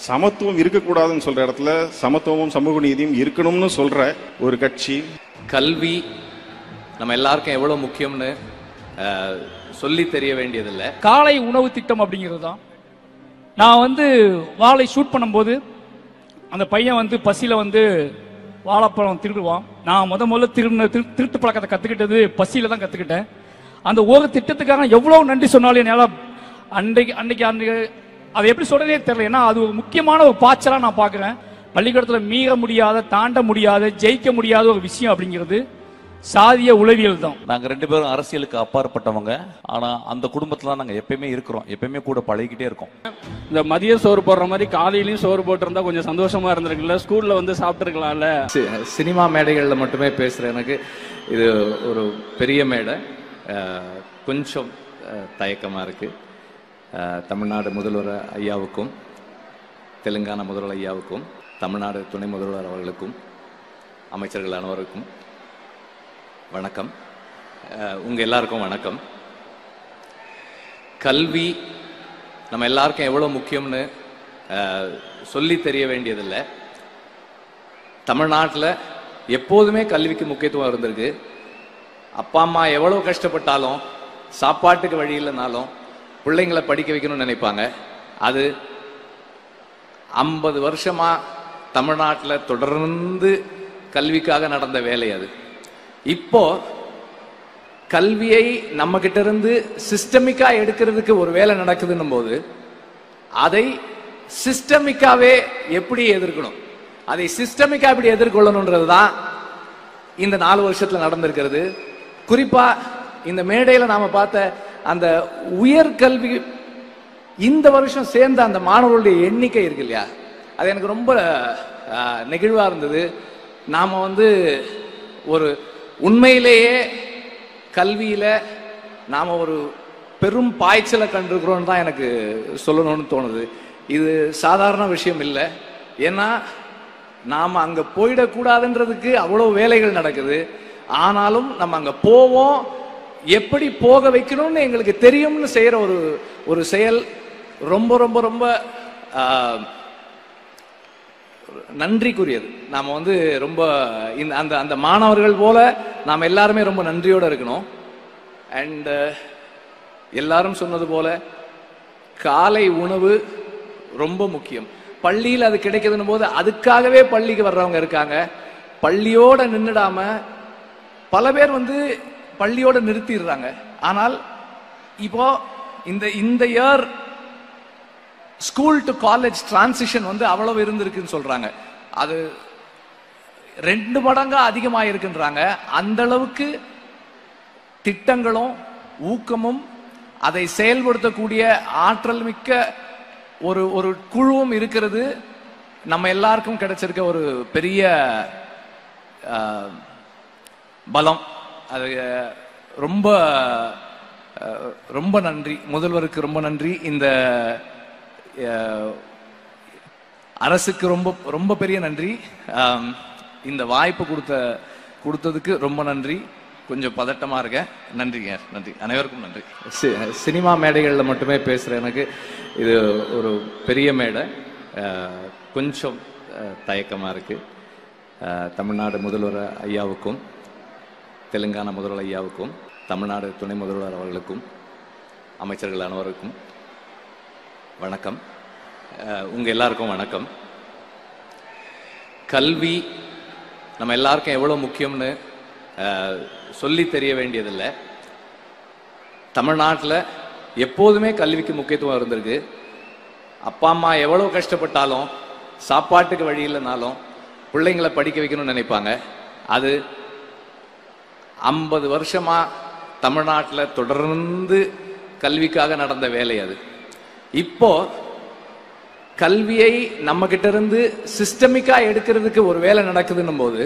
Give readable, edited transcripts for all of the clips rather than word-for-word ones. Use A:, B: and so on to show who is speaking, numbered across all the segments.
A: சமத்துவம் இருக்கக்கூடாதுன்னு சொல்ற இடத்துல சமத்துவமும் சமூக நீதியும் இருக்கணும்னு சொல்ற ஒரு கட்சி.
B: கல்வி நம்ம எல்லாருக்கும் எவ்வளவு முக்கியம்னு சொல்லி தெரிய வேண்டியதில்லை.
C: காலை உணவு திட்டம் அப்படிங்கிறது தான். நான் வாழை ஷூட் பண்ணும்போது அந்த பையன் பசியில் வாழைப்பழம் திருடுவான். நான் முதல்ல திருட்டு பழக்கத்தை கற்றுக்கிட்டது பசியில் தான் கற்றுக்கிட்டேன். அந்த ஒரு திட்டத்துக்காக எவ்வளோ நன்றி சொன்னாலும் என்னால் அன்னைக்கு அதை எப்படி சொல்றதே தெரியல. ஏன்னா அது ஒரு முக்கியமான ஒரு பாய்ச்சலாக நான் பார்க்குறேன். பள்ளிக்கூடத்தில் மீற முடியாத, தாண்ட முடியாத, ஜெயிக்க முடியாத ஒரு விஷயம் அப்படிங்கிறது சாதிய உளவியல் தான்.
D: நாங்க 2 பேரும் அரசியலுக்கு அப்பாற்பட்டவங்க. ஆனா அந்த குடும்பத்துல நாங்க எப்பயுமே இருக்கிறோம், எப்பயுமே கூட பழகிக்கிட்டே இருக்கோம்.
E: இந்த மதிய சோறு போடுற மாதிரி காலையிலயும் சோறு போட்டிருந்தா கொஞ்சம் சந்தோஷமா இருந்திருக்குல்ல, ஸ்கூல்ல சாப்பிட்டுருக்கலாம்ல.
B: சினிமா மேடைகள்ல மட்டுமே பேசுற எனக்கு இது ஒரு பெரிய மேடை. கொஞ்சம் தயக்கமா இருக்கு. தமிழ்நாடு முதல்வர் ஐயாவுக்கும், தெலுங்கானா முதல்வர் ஐயாவுக்கும், தமிழ்நாடு துணை முதல்வர் அவர்களுக்கும், அமைச்சர்கள் அனைவருக்கும் வணக்கம். உங்க எல்லாருக்கும் வணக்கம். கல்வி நம்ம எல்லாருக்கும் எவ்வளவு முக்கியம்னு சொல்லி தெரிய வேண்டியதில்லை. தமிழ்நாட்டில் எப்போதுமே கல்விக்கு முக்கியத்துவம் இருந்திருக்கு. அப்பா அம்மா எவ்வளவு கஷ்டப்பட்டாலும், சாப்பாட்டுக்கு வழி இல்லைனாலும் பிள்ளைங்களை படிக்க வைக்கணும்னு நினைப்பாங்க. அது 50 வருஷமா தமிழ்நாட்டில் தொடர்ந்து கல்விக்காக நடந்த வேலை. அது இப்போ கல்வியை நம்ம கிட்ட இருந்து சிஸ்டமிக்கா எடுக்கிறதுக்கு ஒரு வேலை நடக்குதுன்னும் போது அதை சிஸ்டமிக்காவே எப்படி எதிர்க்கணும், அதை சிஸ்டமிக்கா எப்படி எதிர்கொள்ளணும்ன்றது தான் இந்த 4 வருஷத்துல நடந்திருக்கிறது. குறிப்பா இந்த மேடையில நாம பார்த்த அந்த உயர்கல்வி இந்த வருஷம் சேர்ந்த அந்த மாணவர்களுடைய எண்ணிக்கை இருக்கு இல்லையா, அது எனக்கு ரொம்ப நெகிழ்வா இருந்தது. நாம ஒரு உண்மையிலேயே கல்வியில நாம ஒரு பெரும் பாய்ச்சலை கண்டிருக்கிறோம் தான் எனக்கு சொல்லணும்னு தோணுது. இது சாதாரண விஷயம் இல்லை. ஏன்னா நாம அங்க போயிடக்கூடாதுன்றதுக்கு அவ்வளவு வேலைகள் நடக்குது. ஆனாலும் நம்ம அங்க போவோம், எப்படி போக வைக்கணும்னு எங்களுக்கு தெரியும்னு செய்யற ஒரு செயல் ரொம்ப ரொம்ப ரொம்ப நன்றிக்குரியது. நாம ரொம்ப அந்த அந்த மாணவர்கள் போல நாம் எல்லாருமே ரொம்ப நன்றியோட இருக்கணும். அண்ட் எல்லாரும் சொன்னது போல காலை உணவு ரொம்ப முக்கியம். பள்ளியில் அது கிடைக்குதுன்னு போது அதுக்காகவே பள்ளிக்கு வர்றவங்க இருக்காங்க. பள்ளியோட நின்றுடாம பல பேர் பள்ளியோட நிறுத்திடுறாங்க. ஆனால் இப்போ இந்த year school to college transition அவ்வளவு இருந்திருக்குன்னு சொல்றாங்க. அது 2 மடங்கா அதிகமாக இருக்குன்றாங்க. அந்த அளவுக்கு திட்டங்களும் ஊக்கமும் அதை செயல்படுத்தக்கூடிய ஆற்றல் மிக்க ஒரு குழுவும் இருக்கிறது. நம்ம எல்லாருக்கும் கிடைச்சிருக்க ஒரு பெரிய பலம். அது ரொம்ப ரொம்ப நன்றி. முதல்வருக்கு ரொம்ப நன்றி. இந்த அரசுக்கு ரொம்ப ரொம்ப பெரிய நன்றி. இந்த வாய்ப்பு கொடுத்ததுக்கு ரொம்ப நன்றி. கொஞ்சம் பதட்டமா இருக்கேன். நன்றிங்க, நன்றி. அனைவருக்கும் நன்றி. சினிமா மேடைகள்ல மட்டுமே பேசுற எனக்கு இது ஒரு பெரிய மேடை. கொஞ்சம் தயக்கமா இருக்கு. தமிழ்நாடு முதல்வர் ஐயாவுக்கும், தெலுங்கானா முதல்வர் ஐயாவுக்கும், தமிழ்நாடு துணை முதல்வர் அவர்களுக்கும், அமைச்சர்கள் அனைவருக்கும் வணக்கம். உங்க எல்லாருக்கும் வணக்கம். கல்வி நம்ம எல்லாருக்கும் எவ்வளவு முக்கியம்னு சொல்லி தெரிய வேண்டியதில்லை. தமிழ்நாட்டில் எப்போதுமே கல்விக்கு முக்கியத்துவம் இருந்திருக்கு. அப்பா அம்மா எவ்வளவு கஷ்டப்பட்டாலும், சாப்பாட்டுக்கு வழி இல்லைனாலும் பிள்ளைங்களை படிக்க வைக்கணும்னு நினைப்பாங்க. அது 50 வருஷமா தமிழ்நாட்டில் தொடர்ந்து கல்விக்காக நடந்த வேலை. அது இப்போ கல்வியை நம்ம கிட்ட இருந்து சிஸ்டமிக்கா எடுக்கிறதுக்கு ஒரு வேலை நடக்குதுன்னும் போது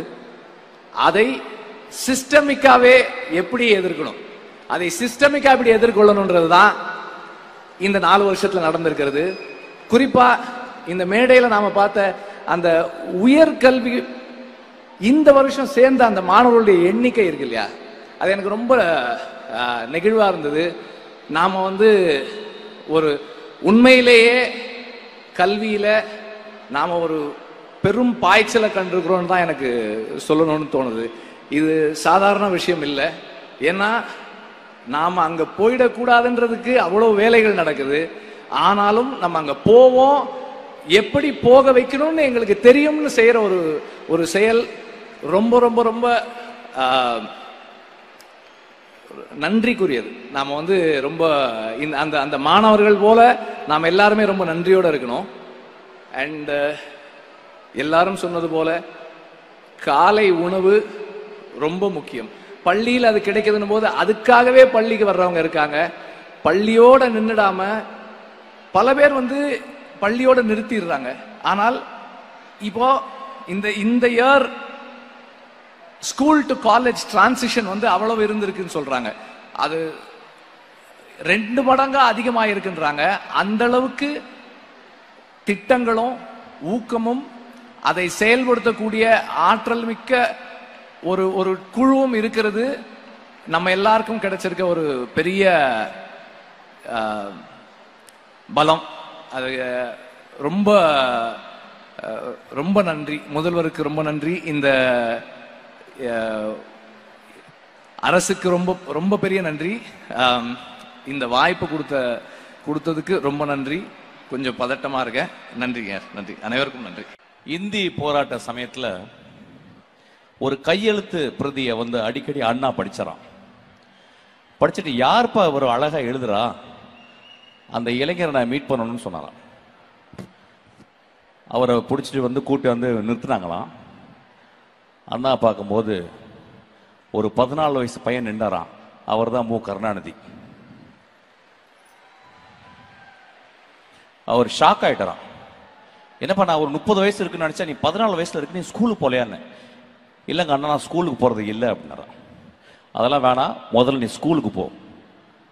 B: அதை சிஸ்டமிக்காவே எப்படி எதிர்க்கணும், அதை சிஸ்டமிக்கா எப்படி எதிர்கொள்ளணும்ன்றது தான் இந்த 4 வருஷத்துல நடந்திருக்கிறது. குறிப்பா இந்த மேடையில நாம பார்த்த அந்த உயர்கல்வி இந்த வருஷம் சேர்ந்த அந்த மாணவர்களுடைய எண்ணிக்கை இருக்கு இல்லையா, அது எனக்கு ரொம்ப நெகிழ்வா இருந்தது. நாம ஒரு உண்மையிலேயே கல்வியில நாம ஒரு பெரும் பாய்ச்சலை கண்டிருக்கிறோன்னு தான் எனக்கு சொல்லணும்னு தோணுது. இது சாதாரண விஷயம் இல்லை. ஏன்னா நாம அங்க போயிடக்கூடாதுன்றதுக்கு அவ்வளவு வேலைகள் நடக்குது. ஆனாலும் நம்ம அங்க போவோம், எப்படி போக வைக்கணும்னு எங்களுக்கு தெரியும்னு செய்யற ஒரு செயல் ரொம்ப ரொம்ப ரொம்ப நன்றிக்குரியது. நாம வந்து ரொம்ப அந்த அந்த மாணவர்கள் போல நாம் எல்லாருமே ரொம்ப நன்றியோட இருக்கணும். அண்ட் எல்லாரும் சொன்னது போல காலை உணவு ரொம்ப முக்கியம். பள்ளியில் அது கிடைக்குதுன்னு போது அதுக்காகவே பள்ளிக்கு வர்றவங்க இருக்காங்க. பள்ளியோட நின்றுடாம பல பேர் வந்து பள்ளியோட நிறுத்திடுறாங்க. ஆனால் இப்போ இந்த year school to college transition வந்து அவ்வளவு இருந்திருக்குன்னு சொல்றாங்க. அது 2 மடங்கா அதிகமாக இருக்குன்றாங்க. அந்த அளவுக்கு திட்டங்களும் ஊக்கமும் அதை செயல்படுத்தக்கூடிய ஆற்றல் மிக்க ஒரு குழுவும் இருக்கிறது நம்ம எல்லாருக்கும் கிடைச்சிருக்க ஒரு பெரிய பலம். அது ரொம்ப ரொம்ப நன்றி. முதல்வருக்கு ரொம்ப நன்றி. இந்த அரசுக்கு ரொம்ப ரொம்ப பெரிய நன்றி. இந்த வாய்ப்பு கொடுத்ததுக்கு ரொம்ப நன்றி. கொஞ்சம் பதட்டமா இருக்கேன். நன்றிங்க. நன்றி, அனைவருக்கும் நன்றி.
D: இந்தி போராட்ட சமயத்துல ஒரு கையெழுத்து பிரதியை வந்து அடிக்கடி அண்ணா படிச்சாராம். படிச்சுட்டு யாருப்பா ஒரு அழகா எழுதுறா, அந்த இளைஞரை நான் மீட் பண்ணணும்னு சொன்னாராம். அவரை பிடிச்சிட்டு வந்து கூட்டி வந்து நிறுத்தினாங்களாம். அண்ணா பார்க்கும்போது ஒரு 14 வயசு பையன் நின்றாராம். அவர் தான் மு. கருணாநிதி. அவர் ஷாக் ஆயிட்டாராம். என்னப்பா, நான் ஒரு 30 வயசு இருக்குன்னு நினைச்சா, நீ 14 வயசுல இருக்கு, நீ ஸ்கூலுக்கு போலையான்னு. இல்லைங்க அண்ணா, நான் ஸ்கூலுக்கு போறது இல்லை அப்படின்னாராம். அதெல்லாம் வேணாம், முதல்ல நீ ஸ்கூலுக்கு போ,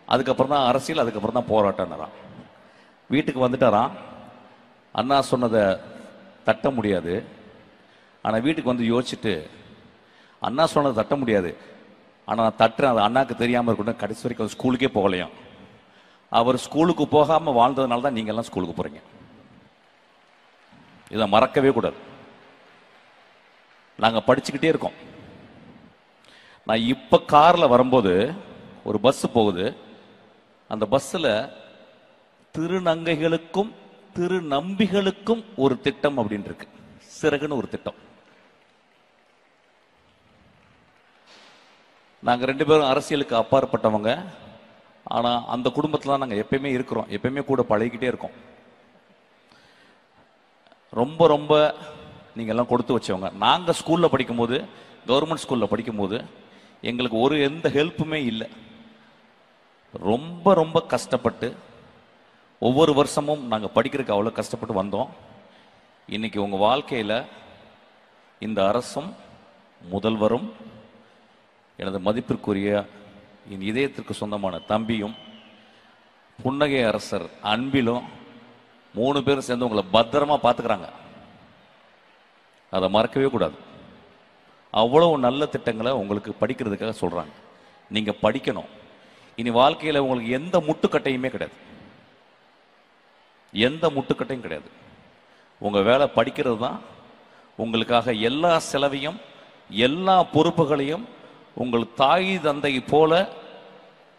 D: அதுக்கப்புறம் தான் அரசியல், அதுக்கப்புறம் தான் போராட்டம்னாராம். வீட்டுக்கு வந்துட்டாராம். அண்ணா சொன்னதை தட்ட முடியாது. ஆனால் வீட்டுக்கு வந்து யோசிச்சுட்டு, அண்ணா சொன்னதை தட்ட முடியாது, ஆனால் நான் தட்டுறேன், அது அண்ணாக்கு தெரியாமல் இருக்கட்டும், கடைசி வரைக்கும் ஸ்கூலுக்கே போகலையும். அவர் ஸ்கூலுக்கு போகாமல் வாழ்ந்ததுனால தான் நீங்கள்லாம் ஸ்கூலுக்கு போகிறீங்க. இதை மறக்கவே கூடாது. நாங்கள் படிச்சுக்கிட்டே இருக்கோம். நான் இப்போ காரில் வரும்போது ஒரு பஸ் போகுது. அந்த பஸ்ஸில் திருநங்கைகளுக்கும் திருநம்பிகளுக்கும் ஒரு திட்டம் அப்படின்னு இருக்கு. சிறகுன்னு ஒரு திட்டம். நாங்கள் 2 பேரும் அரசியலுக்கு அப்பாற்பட்டவங்க. ஆனால் அந்த குடும்பத்தில் நாங்கள் எப்பயுமே இருக்கிறோம், எப்பயுமே கூட பழகிக்கிட்டே இருக்கோம். ரொம்ப ரொம்ப நீங்கள்லாம் கொடுத்து வச்சவங்க. நாங்கள் ஸ்கூலில் படிக்கும்போது, கவர்மெண்ட் ஸ்கூலில் படிக்கும்போது எங்களுக்கு எந்த ஹெல்ப்புமே இல்லை. ரொம்ப ரொம்ப கஷ்டப்பட்டு ஒவ்வொரு வருஷமும் நாங்கள் படிக்கிறதுக்கு அவ்வளோ கஷ்டப்பட்டு வந்தோம். இன்னைக்கு உங்கள் வாழ்க்கையில் இந்த அரசும் முதல்வரும் எனது மதிப்பிற்குரிய என் இதயத்திற்கு சொந்தமான தம்பியும் புன்னகை அரசர் அன்பிலும் 3 பேரும் சேர்ந்து உங்களை பத்திரமா பார்த்துக்கிறாங்க. அதை மறக்கவே கூடாது. அவ்வளவு நல்ல திட்டங்களை உங்களுக்கு படிக்கிறதுக்காக சொல்றாங்க. நீங்க படிக்கணும். இனி வாழ்க்கையில் உங்களுக்கு எந்த முட்டுக்கட்டையுமே கிடையாது, எந்த முட்டுக்கட்டையும் கிடையாது. உங்க வேலை படிக்கிறது தான். உங்களுக்காக எல்லா செலவையும் எல்லா பொறுப்புகளையும் உங்கள் தாய் தந்தை போல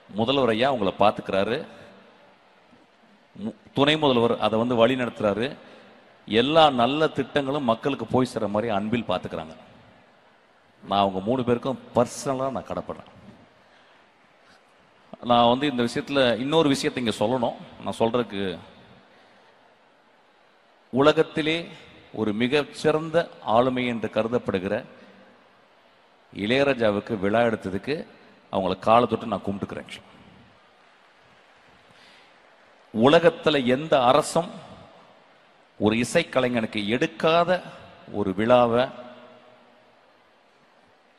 D: முதல்வர் ஐயா உங்களை பார்த்துக்கிறாரு. துணை முதல்வர் அதை வந்து வழி நடத்துறாரு. எல்லா நல்ல திட்டங்களும் மக்களுக்கு போய் சேர மாதிரி அன்பில் பார்த்துக்கிறாங்க. நான் அவங்க 3 பேருக்கும் பர்சனலாக நான் கடப்படுறேன். நான் வந்து இந்த விஷயத்தில் இன்னொரு விஷயத்தை இங்கே சொல்லணும். நான் சொல்றதுக்கு, உலகத்திலே ஒரு மிகச்சிறந்த ஆளுமை என்று கருதப்படுகிற இளையராஜாவுக்கு விழா எடுத்ததுக்கு அவங்கள காலை தொட்டு நான் கும்பிட்டுக்கிறேன். உலகத்தில் எந்த அரசும் ஒரு இசைக்கலைஞனுக்கு எடுக்காத ஒரு விழாவை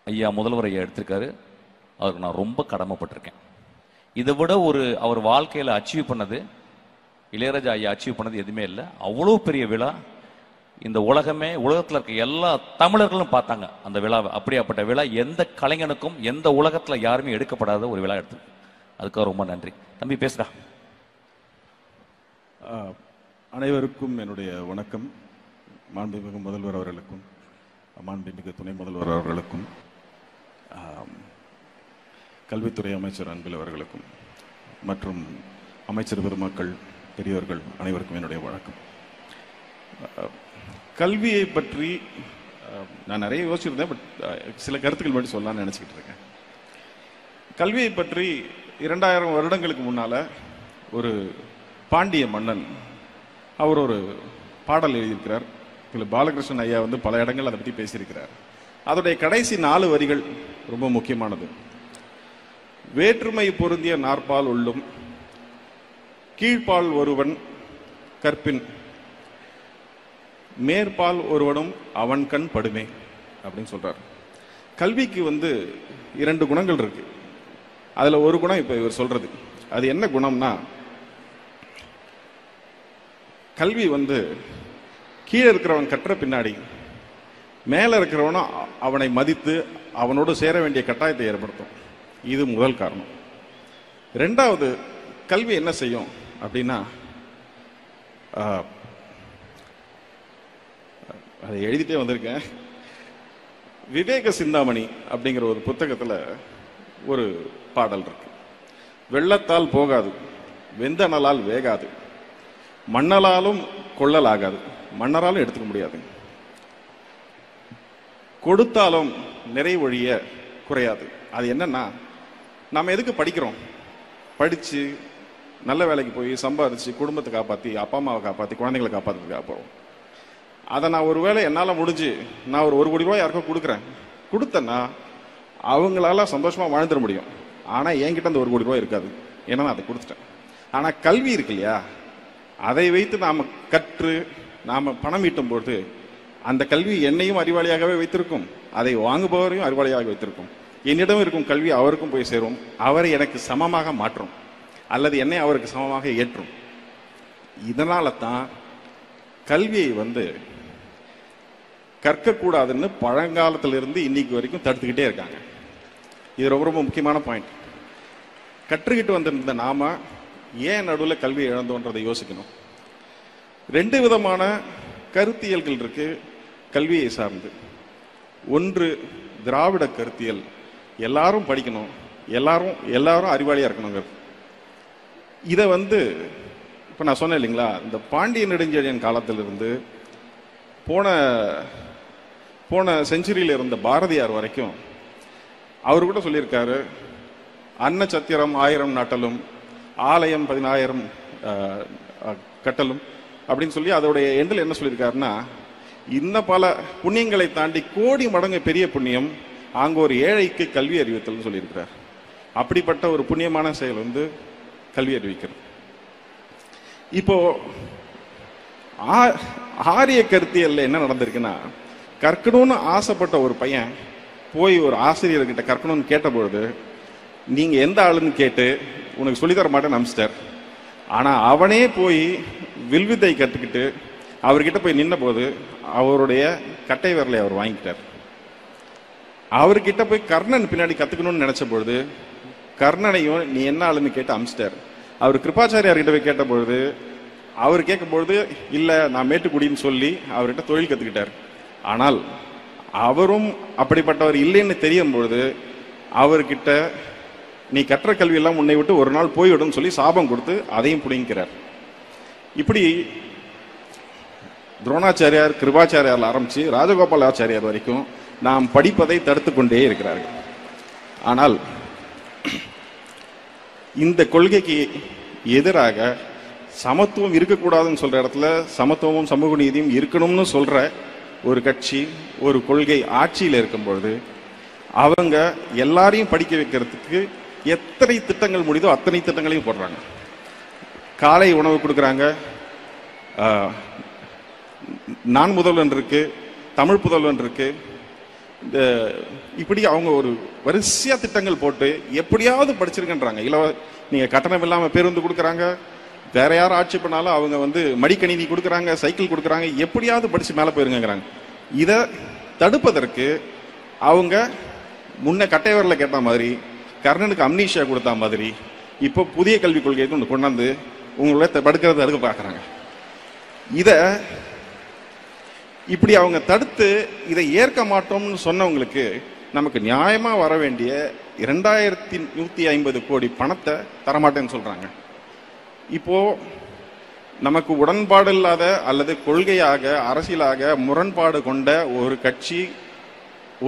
D: ஐயா முதல்வர் ஐயா எடுத்திருக்காரு. அவருக்கு நான் ரொம்ப கடமைப்பட்டிருக்கேன். இதை விட அவர் வாழ்க்கையில் அச்சீவ் பண்ணது, இளையராஜா ஐயா அச்சீவ் பண்ணது எதுவுமே இல்லை. அவ்வளோ பெரிய விழா. இந்த உலகத்தில் இருக்க எல்லா தமிழர்களும் பார்த்தாங்க அந்த விழாவை. அப்படியாப்பட்ட விழா எந்த கலைஞனுக்கும் எந்த உலகத்தில் யாருமே எடுக்கப்படாத ஒரு விழா எடுத்து, அதுக்காக ரொம்ப நன்றி. தம்பி பேசுடா.
A: அனைவருக்கும் என்னுடைய வணக்கம். மாண்புமிகு முதல்வர் அவர்களுக்கும் மாண்புமிகு துணை முதல்வர் அவர்களுக்கும் கல்வித்துறை அமைச்சர் அன்பில் அவர்களுக்கும் மற்றும் அமைச்சர் பெருமக்கள் பெரியவர்கள் அனைவருக்கும் என்னுடைய வணக்கம். கல்வியை பற்றி நான் நிறைய யோசிச்சிருந்தேன், பட் சில கருத்துக்கள் மட்டும் சொல்லலாம்னு நினச்சிக்கிட்டு இருக்கேன். கல்வியை பற்றி 2000 வருடங்களுக்கு முன்னால ஒரு பாண்டிய மன்னன் அவர் ஒரு பாடல் எழுதியிருக்கிறார். இதில் பாலகிருஷ்ணன் ஐயா வந்து பல இடங்கள் அதை பற்றி பேசியிருக்கிறார். அதோடைய கடைசி 4 வரிகள் ரொம்ப முக்கியமானது. வேற்றுமை பொருந்திய நாற்பால் உள்ளும் கீழ்ப்பால் ஒருவன் கற்பின் மேற்பால் ஒருவனும் அவன் கண் படுமே அப்படின்னு சொல்றார். கல்விக்கு வந்து 2 குணங்கள் இருக்கு. அதுல ஒரு குணம் இப்ப இவர் சொல்றது. அது என்ன குணம்னா, கல்வி வந்து கீழே இருக்கிறவன் கற்ற பின்னாடி மேல இருக்கிறவனும் அவனை மதித்து அவனோடு சேர வேண்டிய கட்டாயத்தை ஏற்படுத்தும். இது முதல் காரணம். 2வது, கல்வி என்ன செய்யும் அப்படின்னா, அதை எழுதிட்டே வந்திருக்கேன். விவேக சிந்தாமணி அப்படிங்கிற ஒரு புத்தகத்துல ஒரு பாடல் இருக்கு. வெள்ளத்தால் போகாது, வெந்தனலால் வேகாது, மண்ணலாலும் கொள்ளலாகாது, மன்னராலும் எடுத்துக்க முடியாது, கொடுத்தாலும் நிறைவொழிய குறையாது. அது என்னன்னா, நம்ம எதுக்கு படிக்கிறோம்? படிச்சு நல்ல வேலைக்கு போய் சம்பாதிச்சு குடும்பத்தை காப்பாற்றி அப்பா அம்மாவை காப்பாற்றி குழந்தைங்களை காப்பாற்றுறதுக்காக போகிறோம். அதை நான் ஒருவேளை என்னால் முடிஞ்சு நான் ஒரு 1 கோடி ரூபாய் யாருக்கோ கொடுத்தேன்னா அவங்களால சந்தோஷமாக வாழ்ந்துட முடியும். ஆனால் என்கிட்ட அந்த 1 கோடி ரூபாய் இருக்காது, ஏன்னா நான் அதை கொடுத்துட்டேன். ஆனால் கல்வி இருக்கு இல்லையா, அதை வைத்து நாம் கற்று நாம் பணம் ஈட்டும் பொழுது அந்த கல்வி என்னையும் அறிவாளியாகவே வைத்திருக்கும், அதை வாங்குபவரையும் அறிவாளியாக வைத்திருக்கும். என்னிடம் இருக்கும் கல்வி அவருக்கும் போய் சேரும், அவரை எனக்கு சமமாக மாற்றும் அல்லது என்னை அவருக்கு சமமாக ஏற்றும். இதனால தான் கல்வியை வந்து கற்கக்கூடாதுன்னு பழங்காலத்திலிருந்து இன்னைக்கு வரைக்கும் தடுத்துக்கிட்டே இருக்காங்க. இது ரொம்ப ரொம்ப முக்கியமான பாயிண்ட். கற்றுக்கிட்டு வந்திருந்த நாம ஏன் நடுவில் கல்வியை இழந்தோன்றதை யோசிக்கணும். 2 விதமான கருத்தியல்கள் இருக்கு கல்வியை சார்ந்து. ஒன்று திராவிட கருத்தியல், எல்லாரும் படிக்கணும், எல்லாரும் அறிவாளியா இருக்கணுங்கிறது. இதை வந்து இப்ப நான் சொன்னேன் இல்லைங்களா, இந்த பாண்டிய நெடுஞ்செழியன் காலத்திலிருந்து போன செஞ்சுரியில் இருந்த பாரதியார் வரைக்கும் அவரு கூட சொல்லியிருக்காரு, அன்ன சத்திரம் 1000 நாட்டலும் ஆலயம் 10000 கட்டலும் அப்படின்னு சொல்லி அதோடைய எண்டில் என்ன சொல்லியிருக்காருன்னா, இன்னும் பல புண்ணியங்களை தாண்டி கோடி மடங்கு பெரிய புண்ணியம் அங்க ஒரு ஏழைக்கு கல்வி அறிவித்தல் சொல்லியிருக்கிறார். அப்படிப்பட்ட ஒரு புண்ணியமான செயல் வந்து கல்வி அறிவிக்கிறது. இப்போ ஆரிய கருத்தியல்ல என்ன நடந்திருக்குன்னா, கற்கணும்னு ஆசைப்பட்ட ஒரு பையன் போய் ஒரு ஆசிரியர்கிட்ட கற்கணும்னு கேட்டபொழுது, நீங்க எந்த ஆளுன்னு கேட்டு உனக்கு சொல்லித்தர மாட்டேன்னு அனுப்பிச்சிட்டார். ஆனா அவனே போய் வில்வித்தை கற்றுக்கிட்டு அவர்கிட்ட போய் நின்ன போது அவருடைய கட்டை விரலை அவர் வாங்கிக்கிட்டார். அவர்கிட்ட போய் கர்ணன் பின்னாடி கத்துக்கணும்னு நினைச்ச பொழுது கர்ணனையும் நீ என்ன ஆளுன்னு கேட்டு அனுப்பிச்சிட்டார். அவர் கிருபாச்சாரியார்கிட்ட போய் கேட்ட பொழுது அவர் கேட்கும் பொழுது இல்ல நான் மேட்டுக்குடின்னு சொல்லி அவர்கிட்ட தொழில் கத்துக்கிட்டார். ஆனால் அவரும் அப்படிப்பட்டவர் இல்லைன்னு தெரியும் பொழுது அவர்கிட்ட நீ கற்ற கல்வி எல்லாம் உன்னை விட்டு ஒரு நாள் போய்விடும் சொல்லி சாபம் கொடுத்து அதையும் புடிங்கிறார். இப்படி துரோணாச்சாரியார் கிருபாச்சாரியார் ஆரம்பிச்சு ராஜகோபாலாச்சாரியார் வரைக்கும் நாம் படிப்பதை தடுத்து கொண்டே இருக்கிறார்கள். ஆனால் இந்த கொள்கைக்கு எதிராக சமத்துவம் இருக்கக்கூடாதுன்னு சொல்ற இடத்துல சமத்துவமும் சமூக நீதியும் இருக்கணும்னு சொல்ற ஒரு கட்சி ஒரு கொள்கை ஆட்சியில் இருக்கும் பொழுது அவங்க எல்லாரையும் படிக்க வைக்கிறதுக்கு எத்தனை திட்டங்கள் முடியுதோ அத்தனை திட்டங்களையும் போடுறாங்க. காலை உணவு கொடுக்குறாங்க, நான் முதல்வன் இருக்கு, தமிழ் புதல்வன் இருக்கு, இந்த இப்படி அவங்க ஒரு வரிசையா திட்டங்கள் போட்டு எப்படியாவது படிச்சிருக்கன்றாங்க. நீங்க கட்டணம் இல்லாம பேருந்து கொடுக்குறாங்க, வேற யாரும் ஆட்சி பண்ணாலும் அவங்க வந்து மடிக்கணினி கொடுக்குறாங்க, சைக்கிள் கொடுக்குறாங்க, எப்படியாவது படிச்சு மேல போயிருங்கிறாங்க. இதை தடுப்பதற்கு அவங்க முன்ன கட்டைவரில் கேட்ட மாதிரி கர்ணனுக்கு அம்னீஷியா கொடுத்த மாதிரி இப்போ புதிய கல்விக் கொள்கையை கொண்டாந்து உங்களோட படுக்கிறத தடுக்க பார்க்குறாங்க. இதை இப்படி அவங்க தடுத்து இதை ஏற்க மாட்டோம்னு சொன்னவங்களுக்கு நமக்கு நியாயமா வர வேண்டிய 2150 கோடி பணத்தை தரமாட்டேன்னு சொல்றாங்க. இப்போ நமக்கு உடன்பாடு இல்லாத அல்லது கொள்கையாக அரசியலாக முரண்பாடு கொண்ட ஒரு கட்சி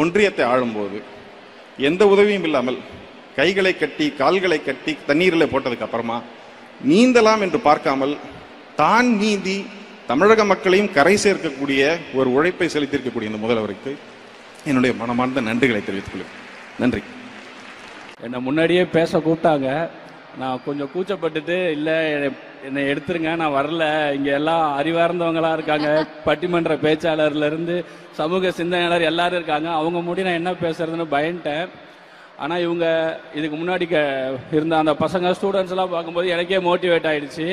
A: ஒன்றியத்தை ஆளும்போது எந்த உதவியும் இல்லாமல் கைகளை கட்டி கால்களை கட்டி தண்ணீரில் போட்டதுக்கு அப்புறமா நீந்தலாம் என்று பார்க்காமல் தான் நீந்தி தமிழக மக்களையும் கரை சேர்க்கக்கூடிய ஒரு உழைப்பை செலுத்தியிருக்கக்கூடிய இந்த முதல்வருக்கு என்னுடைய மனமார்ந்த நன்றிகளை தெரிவித்துக் கொள்கிறேன். நன்றி.
E: என்னை முன்னாடியே பேச கூப்பிட்டாங்க. நான் கொஞ்சம் கூச்சப்பட்டுட்டு இல்லை என்னை எடுத்துருங்க, நான் வரல, இங்கே எல்லாம் அறிவார்ந்தவங்களா இருக்காங்க, பட்டிமன்ற பேச்சாளர்லேருந்து சமூக சிந்தனையாளர் எல்லாரும் இருக்காங்க, அவங்க முடி நான் என்ன பேசுறதுன்னு பயன்ட்டேன். ஆனால் இவங்க இதுக்கு முன்னாடி இருந்த அந்த பசங்க ஸ்டூடெண்ட்ஸ் எல்லாம் பார்க்கும்போது எனக்கே மோட்டிவேட் ஆயிடுச்சு.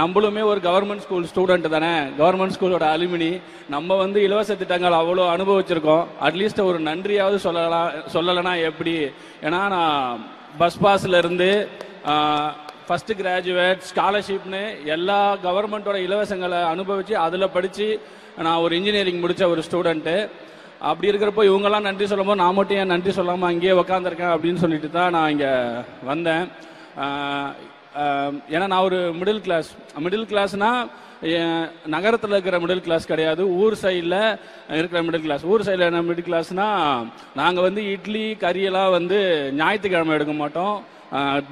E: நம்மளுமே ஒரு கவர்மெண்ட் ஸ்கூல் ஸ்டூடெண்ட் தானே, கவர்மெண்ட் ஸ்கூலோட அலுமினி, நம்ம வந்து இலவச திட்டங்கள் அவ்வளோ அனுபவிச்சிருக்கோம், அட்லீஸ்ட் ஒரு நன்றியாவது சொல்லலைன்னா எப்படி? ஏன்னா நான் பஸ் பாஸ்ல இருந்து ஃபர்ஸ்ட் கிராஜுவேட் ஸ்காலர்ஷிப்னு எல்லா கவர்மெண்ட்டோட இலவசங்களை அனுபவிச்சு அதில் படித்து நான் ஒரு இன்ஜினியரிங் முடித்த ஒரு ஸ்டூடெண்ட்டு. அப்படி இருக்கிறப்போ இவங்கெல்லாம் நன்றி சொல்லும்போது நான் மட்டும் ஏன் நன்றி சொல்லாமல் அங்கேயே உக்காந்துருக்கேன் அப்படின்னு சொல்லிட்டு தான் நான் இங்கே வந்தேன். ஏன்னா நான் ஒரு மிடில் கிளாஸ்னால் நகரத்தில் இருக்கிற மிடில் கிளாஸ் கிடையாது, ஊர் சைடில் இருக்கிற மிடில் கிளாஸ். ஊர் சைடில் என்ன மிடில் கிளாஸ்னால் நாங்கள் வந்து இட்லி கறியெல்லாம் வந்து ஞாயிற்றுக்கிழமை எடுக்க மாட்டோம்,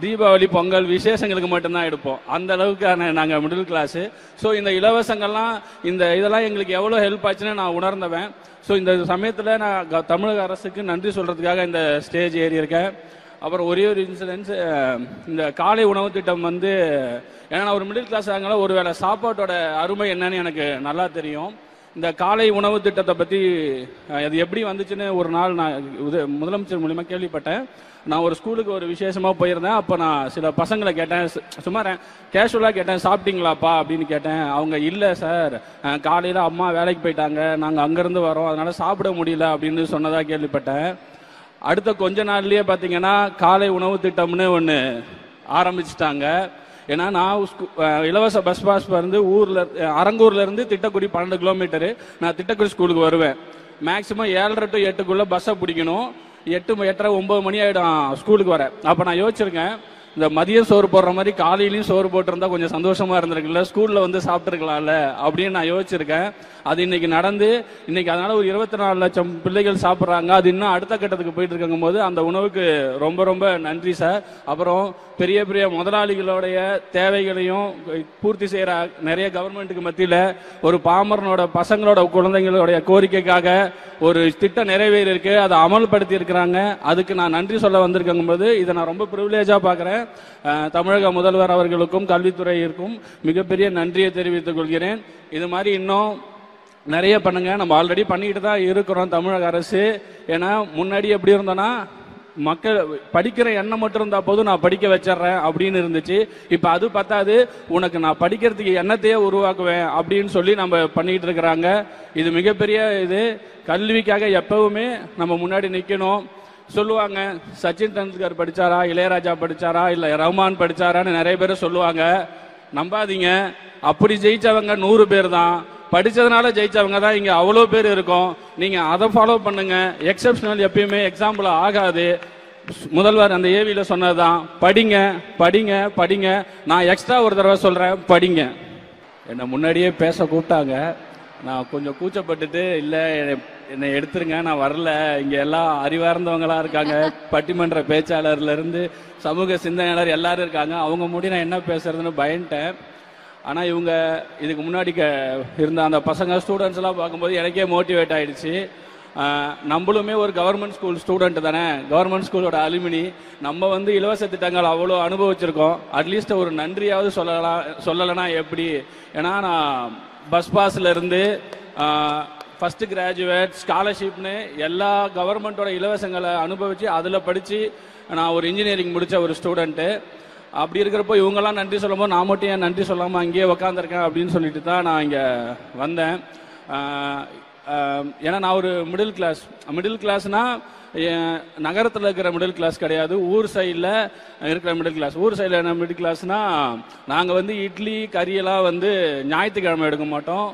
E: தீபாவளி பொங்கல் விசேஷங்களுக்கு மட்டும்தான் எடுப்போம். அந்த அளவுக்கு நாங்கள் மிடில் கிளாஸு. ஸோ இந்த இலவசங்கள்லாம் இதெல்லாம் எங்களுக்கு எவ்வளோ ஹெல்ப் ஆச்சுன்னு நான் உணர்ந்தவன். ஸோ இந்த சமயத்தில் நான் தமிழக அரசுக்கு நன்றி சொல்கிறதுக்காக இந்த ஸ்டேஜ் ஏறி இருக்கேன். அப்புறம் ஒரே ஒரு இன்சிடென்ட்ஸ், இந்த காலை உணவு திட்டம் வந்து ஏன்னா நான் ஒரு மிடில் கிளாஸ் ஆகனால ஒரு வேளை சாப்பாட்டோட அருமை என்னன்னு எனக்கு நல்லா தெரியும். இந்த காலை உணவு திட்டத்தை பற்றி அது எப்படி வந்துச்சுன்னு ஒரு நாள் நான் முதலமைச்சர் மூலிமா கேள்விப்பட்டேன். நான் ஒரு ஸ்கூலுக்கு ஒரு விசேஷமாக போயிருந்தேன். அப்போ நான் சில பசங்களை கேட்டேன், சும்மா கேஷுவலாக கேட்டேன், சாப்பிட்டீங்களாப்பா அப்படின்னு கேட்டேன். அவங்க இல்லை சார், காலையில் அம்மா வேலைக்கு போயிட்டாங்க, நாங்கள் அங்கேருந்து வரோம், அதனால் சாப்பிட முடியல அப்படின்னு சொன்னதாக கேள்விப்பட்டேன். அடுத்த கொஞ்ச நாள்லயே பார்த்தீங்கன்னா காலை உணவு திட்டம்னு ஒன்று ஆரம்பிச்சிட்டாங்க. ஏன்னா நான் இலவச பஸ் பாஸ் வந்து அரங்கூர்ல இருந்து திட்டக்குடி 12 கிலோமீட்டரு, நான் திட்டக்குடி ஸ்கூலுக்கு வருவேன். மேக்சிமம் 7:30 to 8 பஸ்ஸை பிடிக்கணும். 8, 8:30, 9 மணி ஆகிடும் ஸ்கூலுக்கு வர. அப்போ நான் யோசிச்சிருக்கேன், இந்த மதியம் சோறு போடுற மாதிரி காலையிலையும் சோறு போட்டிருந்தா கொஞ்சம் சந்தோஷமா இருந்திருக்குல்ல, ஸ்கூல்ல வந்து சாப்பிட்டுருக்கலாம்ல அப்படின்னு நான் யோசிச்சிருக்கேன். அது இன்னைக்கு நடந்து இன்னைக்கு அதனால ஒரு 24 லட்சம் பிள்ளைகள் சாப்பிட்றாங்க. அது இன்னும் அடுத்த கட்டத்துக்கு போயிட்டு இருக்கும் போது அந்த உணவுக்கு ரொம்ப ரொம்ப நன்றி சார். அப்புறம் பெரிய பெரிய முதலாளிகளுடைய தேவைகளையும் பூர்த்தி செய்யற நிறைய கவர்மெண்ட்டுக்கு மத்தியில் ஒரு பாமரனோட பசங்களோட குழந்தைங்களுடைய கோரிக்கைக்காக ஒரு திட்டம் நிறைவேறி இருக்கு, அதை அமல்படுத்தி இருக்கிறாங்க. அதுக்கு நான் நன்றி சொல்ல வந்திருக்கும் போது இதை நான் ரொம்ப ப்ரிவிலேஜா பார்க்குறேன். தமிழக முதல்வர் அவர்களுக்கும் கல்வித்துறையிற்கும் மிகப்பெரிய நன்றியை தெரிவித்துக் கொள்கிறேன். இது மாதிரி இன்னும் நிறைய பண்ணுங்க. நம்ம ஆல்ரெடி பண்ணிட்டு தான் இருக்கிறோம் தமிழக அரசு. ஏன்னா முன்னாடி எப்படி இருந்தோன்னா மக்கள் படிக்கிற எண்ணம் மட்டும் இருந்தா போதும், நான் படிக்க வச்சிடறேன் அப்படின்னு இருந்துச்சு. இப்ப அது பத்தாது, உனக்கு நான் படிக்கிறதுக்கு எண்ணத்தையே உருவாக்குவேன் அப்படின்னு சொல்லி நம்ம பண்ணிட்டு இருக்கிறாங்க. இது மிகப்பெரிய இது. கல்விக்காக எப்பவுமே நம்ம முன்னாடி நிக்கணும். சொல்லுவாங்க சச்சின் டெண்டுல்கர் படிச்சாரா, இளையராஜா படிச்சாரா, இல்ல ரஹ்மான் படிச்சாரான்னு நிறைய பேர் சொல்லுவாங்க. நம்பாதீங்க, அப்படி ஜெயிச்சவங்க 100 பேர் தான். படிச்சதுனால ஜெயிச்சவங்க தான் இங்க அவ்வளோ பேர் இருக்கும். நீங்க அதை ஃபாலோ பண்ணுங்க. எக்ஸப்ஷனல் எப்பயுமே எக்ஸாம்பிள் ஆகாது. முதல்வர் அந்த ஏவியில சொன்னதுதான், படிங்க படிங்க படிங்க. நான் எக்ஸ்ட்ரா ஒரு தடவை சொல்றேன், படிங்க. என்னை முன்னாடியே பேச கூப்பிட்டாங்க. நான் கொஞ்சம் கூச்சப்பட்டுட்டு இல்லை என்னை எடுத்துருங்க, நான் வரல, இங்க எல்லாம் அறிவார்ந்தவங்களா இருக்காங்க, பட்டிமன்ற பேச்சாளர்ல இருந்து சமூக சிந்தனையாளர் எல்லாரும் இருக்காங்க, அவங்க முடி நான் என்ன பேசுறதுன்னு பயன்ட்டேன். ஆனால் இவங்க இதுக்கு முன்னாடி இருந்த அந்த பசங்க ஸ்டூடெண்ட்ஸ் எல்லாம் பார்க்கும்போது எனக்கே மோட்டிவேட் ஆயிடுச்சு. நம்மளுமே ஒரு கவர்மெண்ட் ஸ்கூல் ஸ்டூடெண்ட் தானே, கவர்மெண்ட் ஸ்கூலோட அலுமினி, நம்ம வந்து இலவச திட்டங்கள் அவ்வளோ அனுபவிச்சிருக்கோம், அட்லீஸ்ட் ஒரு நன்றியாவது சொல்லலைன்னா எப்படி? ஏன்னா நான் பஸ் பாஸ்ல இருந்து ஃபர்ஸ்ட் கிராஜுவேட் ஸ்காலர்ஷிப்னு எல்லா கவர்மெண்ட்டோட இலவசங்களை அனுபவிச்சு அதில் படித்து நான் ஒரு இன்ஜினியரிங் முடித்த ஒரு ஸ்டூடெண்ட்டு. அப்படி இருக்கிறப்போ இவங்கெல்லாம் நன்றி சொல்லும்போது நான் மட்டும் ஏன் நன்றி சொல்லாமல் அங்கேயே உக்காந்துருக்கேன் அப்படின்னு சொல்லிட்டு தான் நான் இங்கே வந்தேன். ஏன்னா நான் ஒரு மிடில் கிளாஸ்னா நகரத்தில் இருக்கிற மிடில் கிளாஸ் கிடையாது, ஊர் சைடில் இருக்கிற மிடில் கிளாஸ். ஊர் சைடில் என்ன மிடில் கிளாஸ்னா, நாங்கள் வந்து இட்லி கறியெல்லாம் வந்து ஞாயிற்றுக்கிழமை எடுக்க மாட்டோம்,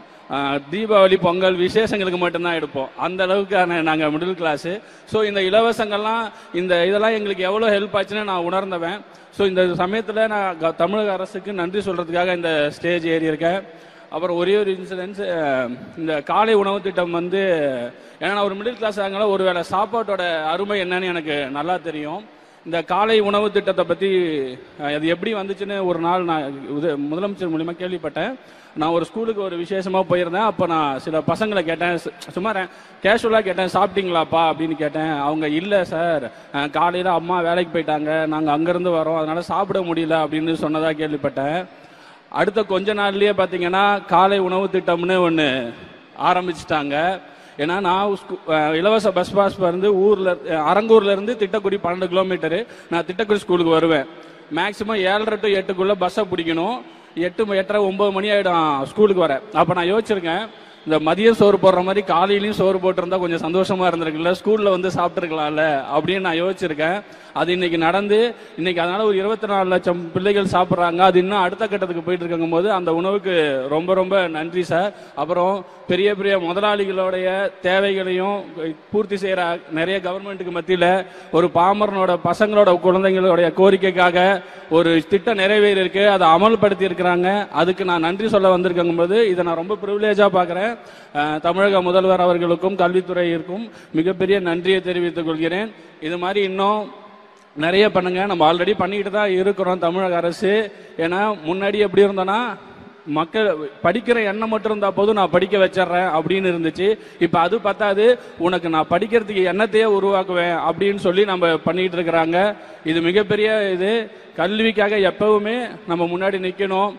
E: தீபாவளி பொங்கல் விசேஷங்களுக்கு மட்டும்தான் எடுப்போம். அந்த அளவுக்கான நாங்கள் மிடில் கிளாஸு. ஸோ இந்த இலவசங்கள்லாம் இதெல்லாம் எங்களுக்கு எவ்வளோ ஹெல்ப் ஆச்சுன்னு நான் உணர்ந்தவன். ஸோ இந்த சமயத்தில் நான் தமிழக அரசுக்கு நன்றி சொல்கிறதுக்காக இந்த ஸ்டேஜ் ஏறி இருக்கேன். அப்புறம் ஒரே ஒரு இன்சிடென்ட்ஸ், இந்த காலை உணவு திட்டம் வந்து, ஏன்னா நான் ஒரு மிடில் கிளாஸ் ஆகனால ஒரு வேளை சாப்பாட்டோட அருமை என்னன்னு எனக்கு நல்லா தெரியும். இந்த காலை உணவு திட்டத்தை பற்றி அது எப்படி வந்துச்சுன்னு ஒரு நாள் நான் முதலமைச்சர் மூலிமா கேள்விப்பட்டேன். நான் ஒரு ஸ்கூலுக்கு ஒரு விசேஷமாக போயிருந்தேன். அப்போ நான் சில பசங்களை கேட்டேன், சும்மா கேஷுவலாக கேட்டேன், சாப்பிட்டீங்களாப்பா அப்படின்னு கேட்டேன். அவங்க இல்லை சார், காலையில் அம்மா வேலைக்கு போயிட்டாங்க, நாங்கள் அங்கேருந்து வரோம், அதனால சாப்பிட முடியல அப்படின்னு சொன்னதாக கேள்விப்பட்டேன். அடுத்த கொஞ்ச நாள்லயே பார்த்தீங்கன்னா காலை உணவு திட்டம்னு ஒன்று ஆரம்பிச்சிட்டாங்க. ஏன்னா நான் இலவச பஸ் பாஸ் வந்து அரங்கூர்ல இருந்து திட்டக்குடி 12 கிலோமீட்டரு. நான் திட்டக்குடி ஸ்கூலுக்கு வருவேன். மேக்சிமம் 7:30 to 8 பஸ்ஸை பிடிக்கணும். 8, 8:30, 9 மணி ஆகிடும் ஸ்கூலுக்கு வர. அப்போ நான் யோசிச்சிருக்கேன், இந்த மதியம் சோறு போடுற மாதிரி காலையிலையும் சோறு போட்டிருந்தா கொஞ்சம் சந்தோஷமா இருந்திருக்குல்ல, ஸ்கூல்ல வந்து சாப்பிட்டுருக்கலாம்ல அப்படின்னு நான் யோசிச்சிருக்கேன். அது இன்னைக்கு நடந்து இன்னைக்கு அதனால ஒரு 24 லட்சம் பிள்ளைகள் சாப்பிட்றாங்க. அது இன்னும் அடுத்த கட்டத்துக்கு போயிட்டு இருக்கும் போது அந்த உணவுக்கு ரொம்ப ரொம்ப நன்றி சார். அப்புறம் பெரிய பெரிய முதலாளிகளுடைய தேவைகளையும் பூர்த்தி செய்யற நிறைய கவர்மெண்ட்டுக்கு மத்தியில் ஒரு பாமரனோட பசங்களோட குழந்தைங்களுடைய கோரிக்கைக்காக ஒரு திட்டம் நிறைவேறி இருக்கு, அதை அமல்படுத்தி இருக்கிறாங்க. அதுக்கு நான் நன்றி சொல்ல வந்திருக்கும் போது இதை நான் ரொம்ப ப்ரிவிலேஜா பார்க்குறேன். தமிழக முதல்வர் அவர்களுக்கும் கல்வித்துறையிற்கும் மிகப்பெரிய நன்றியை தெரிவித்துக் கொள்கிறேன். இது மாதிரி இன்னும் நிறைய பண்ணுங்க. நம்ம ஆல்ரெடி பண்ணிக்கிட்டு தான் இருக்கிறோம் தமிழக அரசு. ஏன்னா முன்னாடி எப்படி இருந்தோன்னா, மக்கள் படிக்கிற எண்ணம் மட்டும் இருந்தா போதும், நான் படிக்க வச்சிடறேன் அப்படின்னு இருந்துச்சு. இப்ப அது பத்தாது, உனக்கு நான் படிக்கிறதுக்கு எண்ணத்தையே உருவாக்குவேன் அப்படின்னு சொல்லி நம்ம பண்ணிட்டு இருக்கிறாங்க. இது மிகப்பெரிய இது. கல்விக்காக எப்பவுமே நம்ம முன்னாடி நிக்கணும்.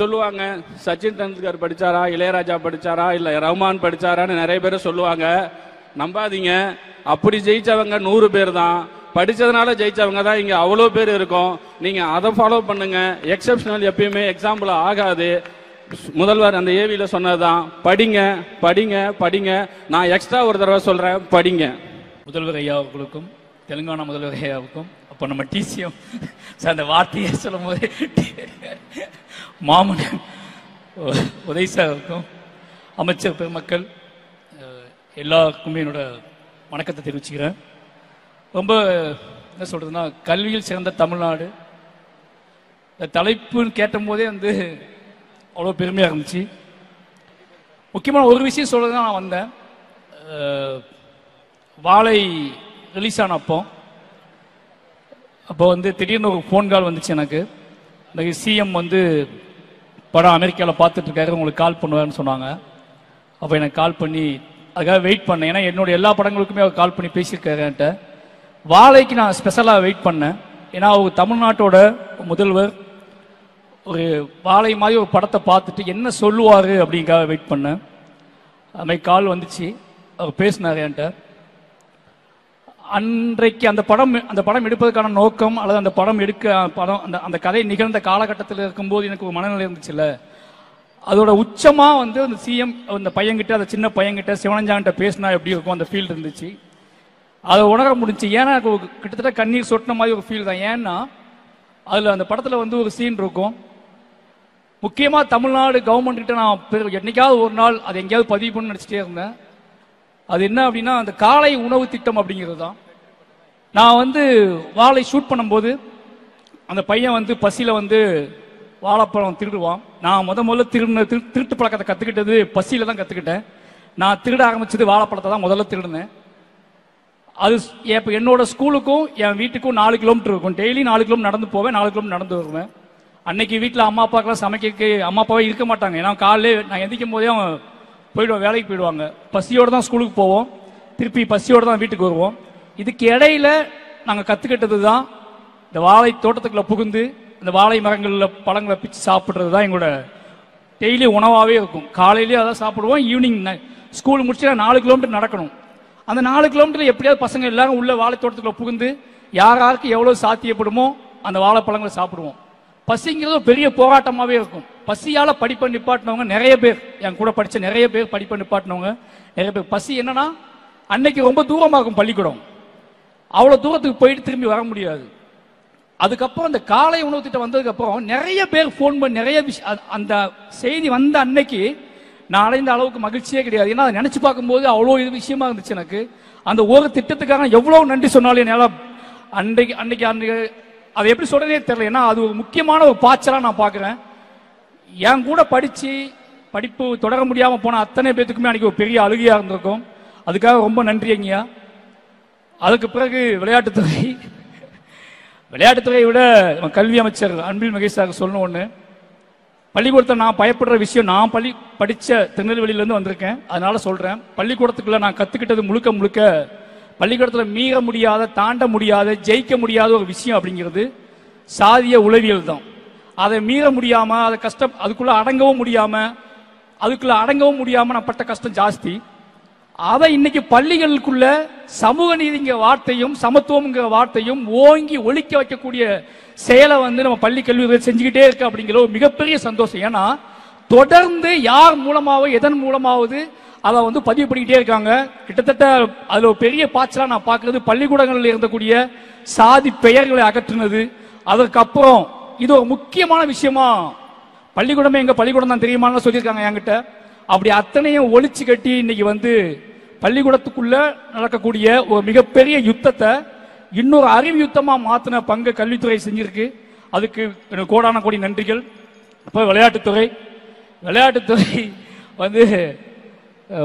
E: சொல்லுவாங்க, சச்சின் டெண்டுல்கர் படிச்சாரா, இளையராஜா படிச்சாரா, இல்ல ரஹ்மான் படிச்சாரான்னு நிறைய பேர் சொல்லுவாங்க. நம்பாதீங்க, அப்படி ஜெயிச்சவங்க 100 பேர் தான். படிச்சதுனால ஜெயிச்சவங்க தான் இங்க அவ்வளோ பேர் இருக்கும். நீங்க அதை ஃபாலோ பண்ணுங்க. எக்ஸப்ஷனல் எப்பயுமே எக்ஸாம்பிள் ஆகாது. முதல்வர் அந்த ஏவியில சொன்னதுதான், படிங்க படிங்க படிங்க. நான் எக்ஸ்ட்ரா ஒரு தடவை சொல்றேன், படிங்க.
C: முதல்வர் ஐயா அவர்களுக்கும் தெலுங்கானா முதல்வர் ஐயாவுக்கும், அப்போ நம்ம டிசிஎம் அந்த வார்த்தையை சொல்லும் போது மாமன் உதய் சாருக்கும், அமைச்சர் பெருமக்கள் எல்லாருக்குமே என்னோட வணக்கத்தை தெரிவிச்சுக்கிறேன். ரொம்ப என்ன சொல்றதுன்னா, கல்வியில் சிறந்த தமிழ்நாடு இந்த தலைப்புன்னு கேட்டும் போதே வந்து அவ்வளோ பெருமையாக இருந்துச்சு. முக்கியமான ஒரு விஷயம் சொல்றதுதான் நான் வந்தேன். வாழை ரிலீஸ் ஆன அப்போ வந்து திடீர்னு ஒரு ஃபோன் கால் வந்துச்சு எனக்கு. இந்த சிஎம் வந்து படம் அமெரிக்காவில் பார்த்துட்டு இருக்காரு, உங்களுக்கு கால் பண்ணுவாருன்னு சொன்னாங்க. அப்போ எனக்கு கால் பண்ணி அதுக்காக வெயிட் பண்ணேன். ஏன்னா என்னோட எல்லா படங்களுக்குமே அவர் கால் பண்ணி பேசியிருக்காரு என்கிட்ட. வாழைக்கு நான் ஸ்பெஷலாக வெயிட் பண்ணேன். ஏன்னா அவர் தமிழ்நாட்டோட முதல்வர், ஒரு வாழை மாதிரி ஒரு படத்தை பார்த்துட்டு என்ன சொல்லுவார் அப்படிங்கிறத வெயிட் பண்ணேன். அது மாதிரி கால் வந்துச்சு, அவர் பேசினார் என்கிட்ட. அன்றைக்கு அந்த படம் எடுப்பதற்கான நோக்கம் அல்லது அந்த படம் அந்த கதை நிகழ்ந்த காலகட்டத்தில் இருக்கும்போது எனக்கு ஒரு மனநிலை இருந்துச்சுல்ல, அதோட உச்சமா வந்து அந்த சிஎம் அந்த பையன்கிட்ட, அந்த சின்ன பையன்கிட்ட சிவனஞ்சான்கிட்ட பேசினா எப்படி இருக்கும் அந்த ஃபீல் இருந்துச்சு. அதை உணர முடிஞ்சு. ஏன்னா கிட்டத்தட்ட கண்ணீர் சொட்டின மாதிரி ஒரு ஃபீல் தான். ஏன்னா அதில் அந்த படத்தில் வந்து ஒரு சீன் இருக்கும். முக்கியமாக தமிழ்நாடு கவர்மெண்ட் கிட்ட நான் என்னைக்காவது ஒரு நாள் அது எங்கேயாவது பதிவு பண்ணு நினச்சிட்டே இருந்தேன். அது என்ன அப்படின்னா, அந்த காலை உணவு திட்டம் அப்படிங்கிறது தான். நான் வந்து வாழை ஷூட் பண்ணும்போது அந்த பையன் வந்து பசியில் வந்து வாழைப்பழம் திருடுவான். நான் முதல்ல திருட்டு பழக்கத்தை கற்றுக்கிட்டது பசியில் தான் கற்றுக்கிட்டேன். நான் திருட ஆரம்பிச்சது வாழைப்பழத்தை தான் முதல்ல திருடுனேன். அது இப்போ என்னோட ஸ்கூலுக்கும் என் வீட்டுக்கும் 4 கிலோமீட்டர் இருக்கும். டெய்லி 4 கிலோமீட்டர் நடந்து போவேன், 4 கிலோமீட்டர் நடந்து வருவேன். அன்னைக்கு வீட்டில் அம்மா அப்பாக்கெல்லாம் சமைக்க அம்மா அப்பாவே இருக்க மாட்டாங்க. ஏன்னா காலையில் நான் எந்திக்கும் போதே அவன் போயிடுவோம், வேலைக்கு போயிடுவாங்க. பசியோடு தான் ஸ்கூலுக்கு போவோம், திருப்பி பசியோடு தான் வீட்டுக்கு வருவோம். இதுக்கு இடையில நாங்கள் கற்றுக்கிட்டது தான் இந்த வாழை தோட்டத்துக்குள்ள புகுந்து இந்த வாழை மரங்களில் பழங்களை பிச்சு சாப்பிட்றது தான் எங்களோட டெய்லி உணவாகவே இருக்கும். காலையிலேயே அதான் சாப்பிடுவோம். ஈவினிங் ஸ்கூல் முடிச்சு 4 கிலோமீட்டர் நடக்கணும். அந்த 4 கிலோமீட்டர் எப்படியாவது பசங்க எல்லாரும் உள்ள வாழை தோட்டத்துக்குள்ள புகுந்து யாருக்கு எவ்வளோ சாத்தியப்படுமோ அந்த வாழைப்பழங்களை சாப்பிடுவோம். பசிங்கிறது ஒரு பெரிய போராட்டமாகவே இருக்கும். பசியால் படிப்பை நிப்பாட்டினவங்க நிறைய பேர், என் கூட படித்த நிறைய பேர் படிப்பை நிப்பாட்டினவங்க நிறைய பேர். பசி என்னன்னா, அன்னைக்கு ரொம்ப தூரமாகும் பள்ளிக்கூடம், அவ்வளோ தூரத்துக்கு போயிட்டு திரும்பி வர முடியாது. அதுக்கப்புறம் இந்த காலை உணவு திட்டம் வந்ததுக்கப்புறம் நிறைய பேர் ஃபோன் பண்ணி நிறைய அந்த செய்தி வந்த அன்னைக்கு நான் அடைந்த அளவுக்கு மகிழ்ச்சியே கிடையாது. ஏன்னா அதை நினச்சி பார்க்கும்போது அவ்வளோ இது விஷயமா இருந்துச்சு எனக்கு. அந்த ஒரு திட்டத்துக்காக எவ்வளோ நன்றி சொன்னாலும் என்னால் அன்னைக்கு அதை எப்படி சொல்றதே தெரியல. ஏன்னா அது ஒரு முக்கியமான ஒரு பாய்ச்சலாக நான் பார்க்குறேன். என் கூட படிப்பு தொடர முடியாமல் போன அத்தனை பேத்துக்குமே அன்றைக்கி ஒரு பெரிய அழுகையாக இருந்திருக்கும். அதுக்காக ரொம்ப நன்றி ஐயா. அதுக்கு பிறகு விளையாட்டுத்துறையை விட கல்வி அமைச்சர் அன்பில் மகேஷ் சார் சொல்லணும் ஒன்று. பள்ளிக்கூடத்தை நான் பயப்படுற விஷயம், நான் படித்த திருநெல்வேலியிலேருந்து வந்திருக்கேன், அதனால சொல்கிறேன். பள்ளிக்கூடத்துக்குள்ள நான் கற்றுக்கிட்டது முழுக்க பள்ளிக்கூடத்தில் மீற முடியாத, தாண்ட முடியாத, ஜெயிக்க முடியாத ஒரு விஷயம் அப்படிங்கிறது சாதிய உளவியல் தான். அதை மீற முடியாமல், அதை அதுக்குள்ளே அடங்கவும் முடியாமல் நான் பட்ட கஷ்டம் ஜாஸ்தி. அதை இன்னைக்கு பள்ளிகளுக்குள்ள சமூக நீதிங்கிற வார்த்தையும் சமத்துவம்ங்கிற வார்த்தையும் ஓங்கி ஒழிக்க வைக்கக்கூடிய செயலை நம்ம பள்ளி கல்விகள் செஞ்சுக்கிட்டே இருக்கு அப்படிங்கிற ஒரு மிகப்பெரிய சந்தோஷம். ஏன்னா தொடர்ந்து யார் மூலமாவது எதன் மூலமாவது அதை பதிவு பண்ணிக்கிட்டே இருக்காங்க. கிட்டத்தட்ட அதுல ஒரு பெரிய பாய்ச்சலா நான் பார்க்கறது பள்ளிக்கூடங்களில் இருந்தக்கூடிய சாதி பெயர்களை அகற்றுனது. அதற்கப்புறம் இது ஒரு முக்கியமான விஷயமா, பள்ளிக்கூடமே எங்க பள்ளிக்கூடம் தான் தெரியுமான்னு சொல்லியிருக்காங்க என்கிட்ட. அப்படி அத்தனையும் ஒழிச்சு கட்டி இன்னைக்கு பள்ளிக்கூடத்துக்குள்ள நடக்கக்கூடிய ஒரு மிகப்பெரிய யுத்தத்தை இன்னொரு அறிவு யுத்தமா மாத்தின பங்கு கல்வித்துறை செஞ்சிருக்கு. அதுக்கு எனக்கு கோடான கோடி நன்றிகள். அப்போ விளையாட்டுத்துறை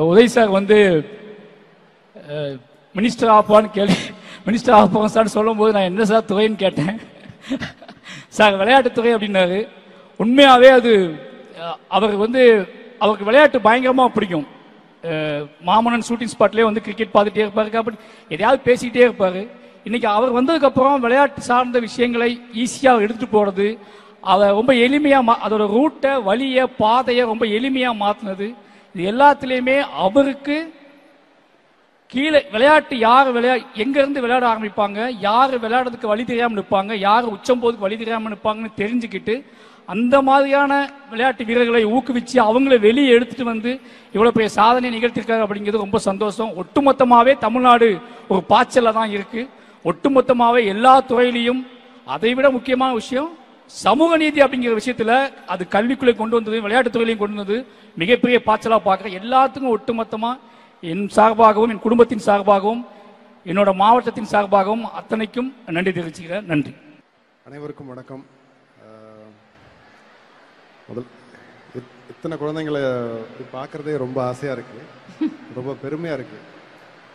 C: உதய் சார் மினிஸ்டர் ஆப்பான்னு சார் சொல்லும் போது நான் என்ன சார் துறைன்னு கேட்டேன். சார் விளையாட்டுத்துறை அப்படின்னாரு. உண்மையாவே அது அவருக்கு விளையாட்டு பயங்கரமா பிடிக்கும். மாமன்னன் ஷூட்டிங் ஸ்பாட்லேயே கிரிக்கெட் பார்த்துட்டே இருப்பாரு, கபடி எதையாவது பேசிக்கிட்டே இருப்பாரு. இன்னைக்கு அவர் வந்ததுக்கு அப்புறம் விளையாட்டு சார்ந்த விஷயங்களை ஈஸியாக எடுத்துட்டு போறது, அதை ரொம்ப எளிமையா அதோட ரூட்டை, வழியை, பாதையை ரொம்ப எளிமையா மாத்தினது, இது எல்லாத்திலையுமே அவருக்கு கீழே விளையாட்டு யார் எங்க இருந்து விளையாட ஆரம்பிப்பாங்க, யார் விளையாடுறதுக்கு வழி தெரியாமல் நிற்பாங்க, யார் உச்சம் போதுக்கு வழி தெரியாமல் நிற்பாங்கன்னு தெரிஞ்சுக்கிட்டு அந்த மாதிரியான விளையாட்டு வீரர்களை ஊக்குவிச்சு அவங்கள வெளியே எடுத்துட்டு இவ்வளவு பெரிய சாதனை நிகழ்த்திருக்காங்க அப்படிங்கிறது ரொம்ப சந்தோஷம். ஒட்டுமொத்தமாவே தமிழ்நாடு ஒரு பாய்ச்சல தான் இருக்கு. ஒட்டுமொத்தமாவே எல்லா துறையிலையும் அதை விட முக்கியமான விஷயம் சமூக நீதி அப்படிங்கிற விஷயத்துல அது கல்விக்குள்ளே கொண்டு வந்தது, விளையாட்டு துறையிலையும் கொண்டு வந்தது மிகப்பெரிய பாய்ச்சலா பார்க்கிறேன். எல்லாத்துக்கும் ஒட்டுமொத்தமா என் சார்பாகவும் என் குடும்பத்தின் சார்பாகவும் என்னோட மாவட்டத்தின் சார்பாகவும் அத்தனைக்கும் நன்றி தெரிவிச்சுக்கிறேன். நன்றி.
F: அனைவருக்கும் வணக்கம். இத்தனை குழந்தைங்களை பார்க்குறதே ரொம்ப ஆசையாக இருக்குது, ரொம்ப பெருமையாக இருக்குது.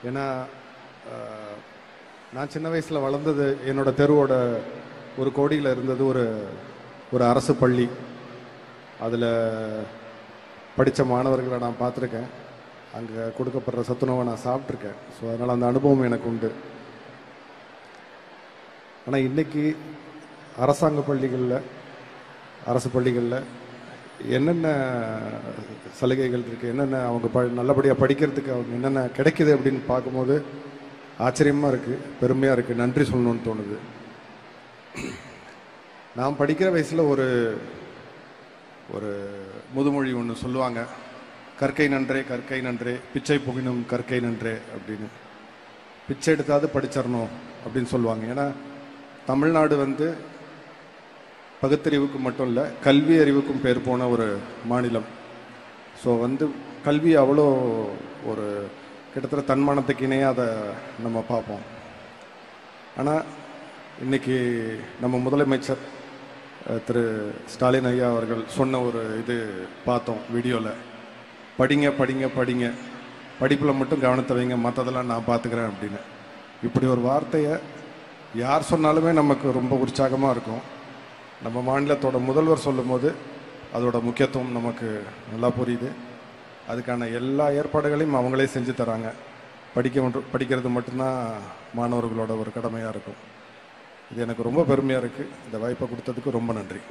F: ஏன்னா நான் சின்ன வயசில் வளர்ந்தது என்னோட தெருவோட ஒரு கோடியில் இருந்தது ஒரு அரசு பள்ளி. அதில் படித்த மாணவர்களை நான் பார்த்துருக்கேன், அங்கே கொடுக்கப்படுற சத்துணவை நான் சாப்பிட்ருக்கேன். ஸோ அதனால் அந்த அனுபவம் எனக்கு உண்டு. ஆனால் இன்றைக்கி அரசாங்க பள்ளிகளில், அரசு பள்ளிகளில் என்னென்ன சலுகைகள் இருக்குது, என்னென்ன அவங்க நல்லபடியாக படிக்கிறதுக்கு அவங்க என்னென்ன கிடைக்குது அப்படின்னு பார்க்கும்போது ஆச்சரியமாக இருக்குது, பெருமையாக இருக்குது, நன்றி சொல்லணும்னு தோணுது. நான் படிக்கிற வயசில் ஒரு முதுமொழி ஒன்று சொல்லுவாங்க, கற்கை நன்றே கற்கை நன்றே பிச்சை புகினும் கற்கை நன்றே அப்படின்னு. பிச்சை எடுத்தாவது படிச்சிடணும் அப்படின்னு சொல்லுவாங்க. ஏன்னா தமிழ்நாடு பகுத்தறிவுக்கு மட்டும் இல்லை, கல்வி அறிவுக்கும் பேர் போன ஒரு மாநிலம். ஸோ கல்வி அவ்வளோ ஒரு கிட்டத்தட்ட தன்மானத்துக்கு இணையாக அதை நம்ம பார்ப்போம். ஆனால் இன்றைக்கி நம்ம முதலமைச்சர் திரு ஸ்டாலின் ஐயா அவர்கள் சொன்ன ஒரு இது பார்த்தோம் வீடியோவில், படிங்க படிங்க படிங்க, படிப்பில் மட்டும் கவனத்தை வைங்க, மற்றதெல்லாம் நான் பார்த்துக்கிறேன் அப்படின்னு. இப்படி ஒரு வார்த்தையை யார் சொன்னாலுமே நமக்கு ரொம்ப உற்சாகமாக இருக்கும். நம்ம மாநிலத்தோட முதல்வர் சொல்லும் போது அதோட முக்கியத்துவம் நமக்கு நல்லா புரியுது. அதுக்கான எல்லா ஏற்பாடுகளையும் அவங்களே செஞ்சு தராங்க. படிக்கிறது மட்டும்தான் மாணவர்களோட ஒரு கடமையாக இருக்கும். இது எனக்கு ரொம்ப பெருமையாக இருக்குது. இந்த வாய்ப்பை கொடுத்ததுக்கு ரொம்ப நன்றி.